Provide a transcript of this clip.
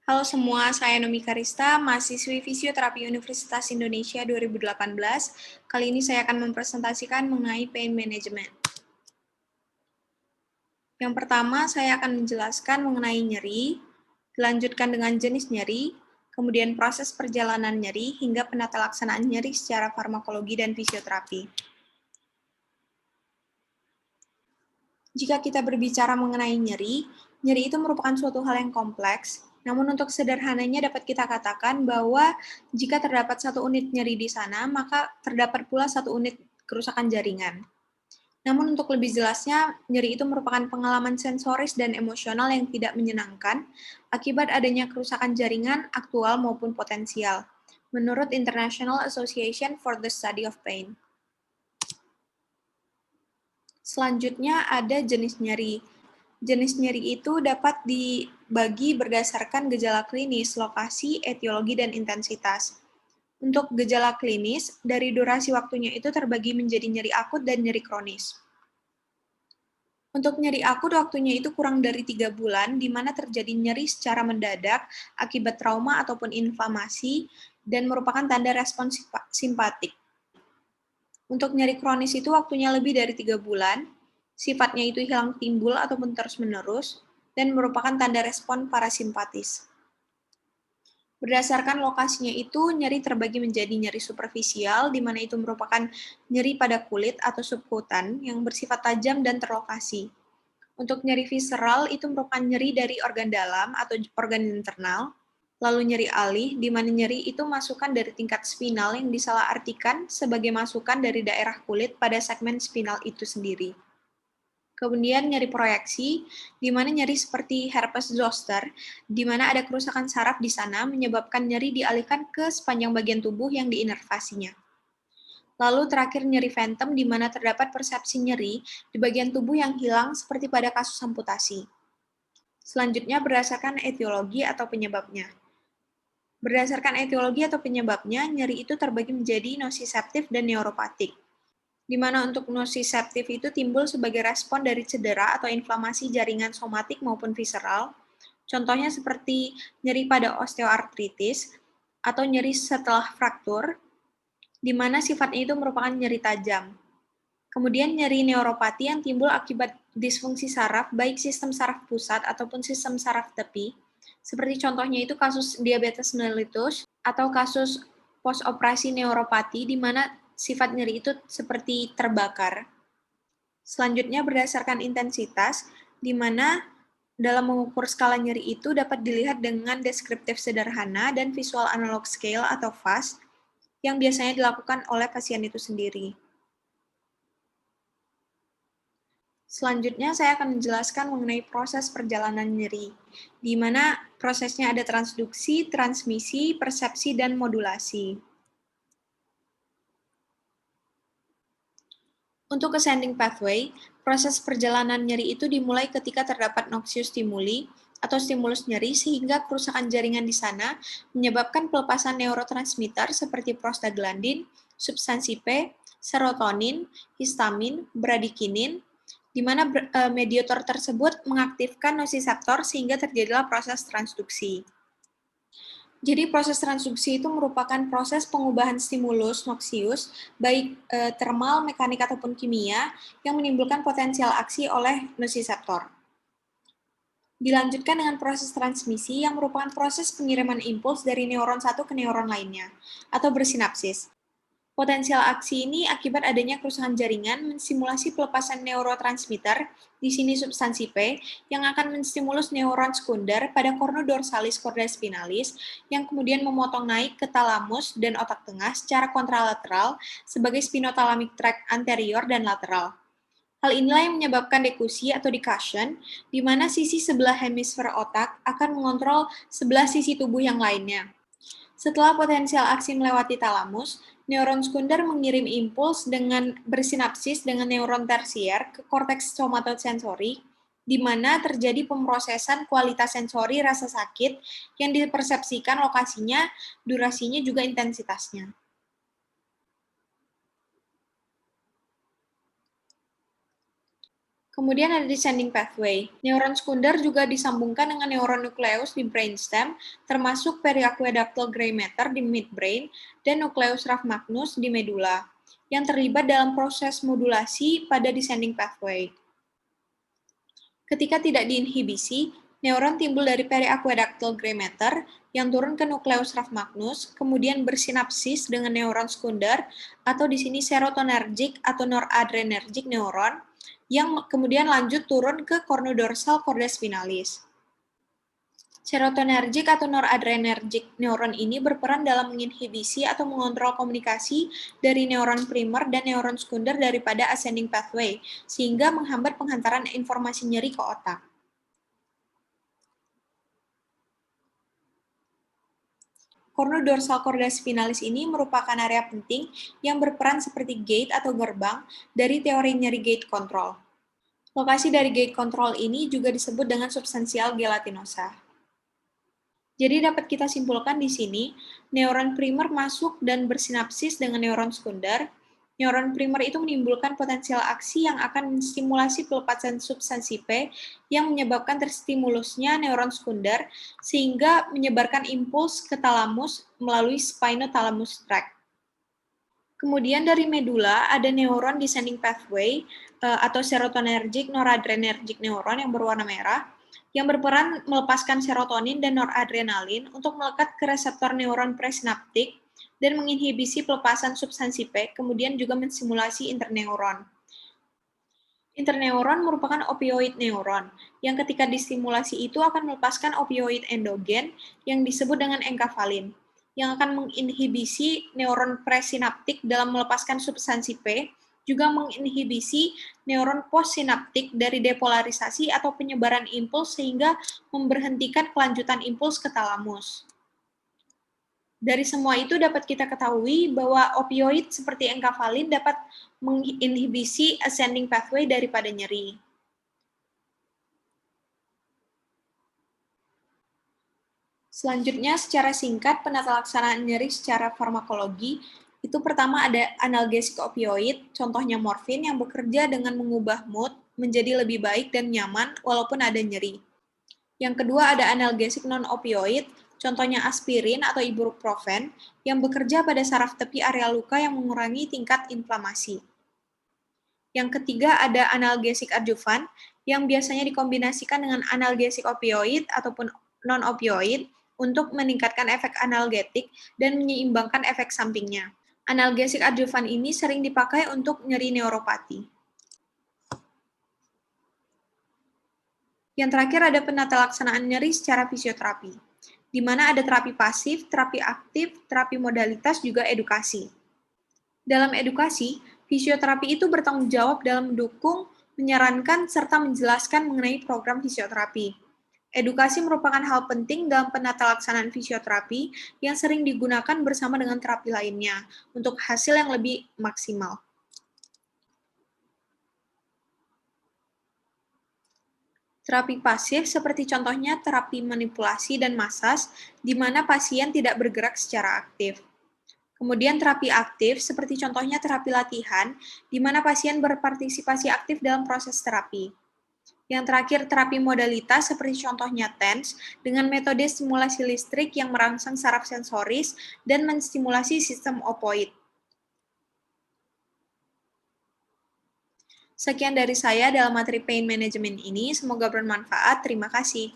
Halo semua, saya Nomi Karista, mahasiswi Fisioterapi Universitas Indonesia 2018. Kali ini saya akan mempresentasikan mengenai pain management. Yang pertama, saya akan menjelaskan mengenai nyeri, dilanjutkan dengan jenis nyeri, kemudian proses perjalanan nyeri, hingga penata laksanaan nyeri secara farmakologi dan fisioterapi. Jika kita berbicara mengenai nyeri, nyeri itu merupakan suatu hal yang kompleks, namun untuk sederhananya dapat kita katakan bahwa jika terdapat satu unit nyeri di sana, maka terdapat pula satu unit kerusakan jaringan. Namun untuk lebih jelasnya, nyeri itu merupakan pengalaman sensoris dan emosional yang tidak menyenangkan akibat adanya kerusakan jaringan aktual maupun potensial, menurut International Association for the Study of Pain. Selanjutnya ada jenis nyeri. Jenis nyeri itu dapat dibagi berdasarkan gejala klinis, lokasi, etiologi, dan intensitas. Untuk gejala klinis, dari durasi waktunya itu terbagi menjadi nyeri akut dan nyeri kronis. Untuk nyeri akut, waktunya itu kurang dari 3 bulan, di mana terjadi nyeri secara mendadak akibat trauma ataupun inflamasi, dan merupakan tanda respon simpatik. Untuk nyeri kronis itu waktunya lebih dari 3 bulan, sifatnya itu hilang timbul ataupun terus-menerus, dan merupakan tanda respon parasimpatis. Berdasarkan lokasinya itu, nyeri terbagi menjadi nyeri superficial, di mana itu merupakan nyeri pada kulit atau subkutan yang bersifat tajam dan terlokasi. Untuk nyeri visceral, itu merupakan nyeri dari organ dalam atau organ internal. Lalu nyeri alih, di mana nyeri itu masukan dari tingkat spinal yang disalahartikan sebagai masukan dari daerah kulit pada segmen spinal itu sendiri. Kemudian nyeri proyeksi, di mana nyeri seperti herpes zoster, di mana ada kerusakan saraf di sana menyebabkan nyeri dialihkan ke sepanjang bagian tubuh yang diinervasinya. Lalu terakhir nyeri phantom, di mana terdapat persepsi nyeri di bagian tubuh yang hilang seperti pada kasus amputasi. Selanjutnya berdasarkan etiologi atau penyebabnya. Berdasarkan etiologi atau penyebabnya, nyeri itu terbagi menjadi nosiseptif dan neuropatik, di mana untuk nosiseptif itu timbul sebagai respon dari cedera atau inflamasi jaringan somatik maupun visceral, contohnya seperti nyeri pada osteoartritis atau nyeri setelah fraktur, di mana sifatnya itu merupakan nyeri tajam. Kemudian nyeri neuropati yang timbul akibat disfungsi saraf, baik sistem saraf pusat ataupun sistem saraf tepi, seperti contohnya itu kasus diabetes mellitus atau kasus postoperasi neuropati di mana sifat nyeri itu seperti terbakar. Selanjutnya berdasarkan intensitas, di mana dalam mengukur skala nyeri itu dapat dilihat dengan deskriptif sederhana dan visual analog scale atau VAS yang biasanya dilakukan oleh pasien itu sendiri. Selanjutnya, saya akan menjelaskan mengenai proses perjalanan nyeri, di mana prosesnya ada transduksi, transmisi, persepsi, dan modulasi. Untuk ascending pathway, proses perjalanan nyeri itu dimulai ketika terdapat noxious stimuli atau stimulus nyeri sehingga kerusakan jaringan di sana menyebabkan pelepasan neurotransmitter seperti prostaglandin, substansi P, serotonin, histamin, bradikinin, di mana mediator tersebut mengaktifkan nosiseptor sehingga terjadilah proses transduksi. Jadi proses transduksi itu merupakan proses pengubahan stimulus noxious, baik termal, mekanik, ataupun kimia, yang menimbulkan potensial aksi oleh nosiseptor. Dilanjutkan dengan proses transmisi yang merupakan proses pengiriman impuls dari neuron satu ke neuron lainnya, atau bersinapsis. Potensial aksi ini akibat adanya kerusakan jaringan menstimulasi pelepasan neurotransmitter, di sini substansi P, yang akan menstimulus neuron sekunder pada cornu dorsalis corda spinalis, yang kemudian memotong naik ke talamus dan otak tengah secara kontralateral sebagai spinothalamic tract anterior dan lateral. Hal inilah yang menyebabkan dekusi atau decussion, di mana sisi sebelah hemisfer otak akan mengontrol sebelah sisi tubuh yang lainnya. Setelah potensial aksi melewati talamus, neuron sekunder mengirim impuls dengan bersinapsis dengan neuron tersier ke korteks somatosensorik, di mana terjadi pemrosesan kualitas sensori rasa sakit yang dipersepsikan lokasinya, durasinya, juga intensitasnya. Kemudian ada descending pathway. Neuron sekunder juga disambungkan dengan neuron nukleus di brainstem, termasuk periaqueductal gray matter di midbrain dan nucleus rhammagnus di medula, yang terlibat dalam proses modulasi pada descending pathway. Ketika tidak diinhibisi, neuron timbul dari periaqueductal gray matter yang turun ke nucleus rhammagnus, kemudian bersinapsis dengan neuron sekunder, atau di sini serotonergic atau noradrenergic neuron, yang kemudian lanjut turun ke cornodorsal corda spinalis. Serotonergic atau noradrenergic neuron ini berperan dalam menginhibisi atau mengontrol komunikasi dari neuron primer dan neuron sekunder daripada ascending pathway, sehingga menghambat penghantaran informasi nyeri ke otak. Cornodorsal corda spinalis ini merupakan area penting yang berperan seperti gate atau gerbang dari teori nyeri gate control. Lokasi dari gate control ini juga disebut dengan substansial gelatinosa. Jadi dapat kita simpulkan di sini, neuron primer masuk dan bersinapsis dengan neuron sekunder. Neuron primer itu menimbulkan potensial aksi yang akan menstimulasi pelepasan substansi P yang menyebabkan terstimulusnya neuron sekunder sehingga menyebarkan impuls ke talamus melalui spinothalamic tract. Kemudian dari medula ada neuron descending pathway atau serotonergic noradrenergic neuron yang berwarna merah yang berperan melepaskan serotonin dan noradrenalin untuk melekat ke reseptor neuron presinaptik dan menginhibisi pelepasan substansi P, kemudian juga menstimulasi interneuron. Interneuron merupakan opioid neuron, yang ketika distimulasi itu akan melepaskan opioid endogen yang disebut dengan enkafalin, yang akan menginhibisi neuron presinaptik dalam melepaskan substansi P, juga menginhibisi neuron postsinaptik dari depolarisasi atau penyebaran impuls sehingga memberhentikan kelanjutan impuls ke talamus. Dari semua itu dapat kita ketahui bahwa opioid seperti enkafalin dapat menginhibisi ascending pathway daripada nyeri. Selanjutnya, secara singkat, penata laksanaan nyeri secara farmakologi, itu pertama ada analgesik opioid, contohnya morfin yang bekerja dengan mengubah mood menjadi lebih baik dan nyaman walaupun ada nyeri. Yang kedua ada analgesik non-opioid, contohnya aspirin atau ibuprofen, yang bekerja pada saraf tepi area luka yang mengurangi tingkat inflamasi. Yang ketiga ada analgesik adjuvan, yang biasanya dikombinasikan dengan analgesik opioid ataupun non-opioid untuk meningkatkan efek analgetik dan menyeimbangkan efek sampingnya. Analgesik adjuvan ini sering dipakai untuk nyeri neuropati. Yang terakhir ada penata laksanaan nyeri secara fisioterapi, di mana ada terapi pasif, terapi aktif, terapi modalitas, juga edukasi. Dalam edukasi, fisioterapi itu bertanggung jawab dalam mendukung, menyarankan, serta menjelaskan mengenai program fisioterapi. Edukasi merupakan hal penting dalam penata laksanaan fisioterapi yang sering digunakan bersama dengan terapi lainnya untuk hasil yang lebih maksimal. Terapi pasif seperti contohnya terapi manipulasi dan masas, di mana pasien tidak bergerak secara aktif. Kemudian terapi aktif seperti contohnya terapi latihan, di mana pasien berpartisipasi aktif dalam proses terapi. Yang terakhir, terapi modalitas seperti contohnya TENS dengan metode stimulasi listrik yang merangsang saraf sensoris dan menstimulasi sistem opoid. Sekian dari saya dalam materi pain management ini, semoga bermanfaat. Terima kasih.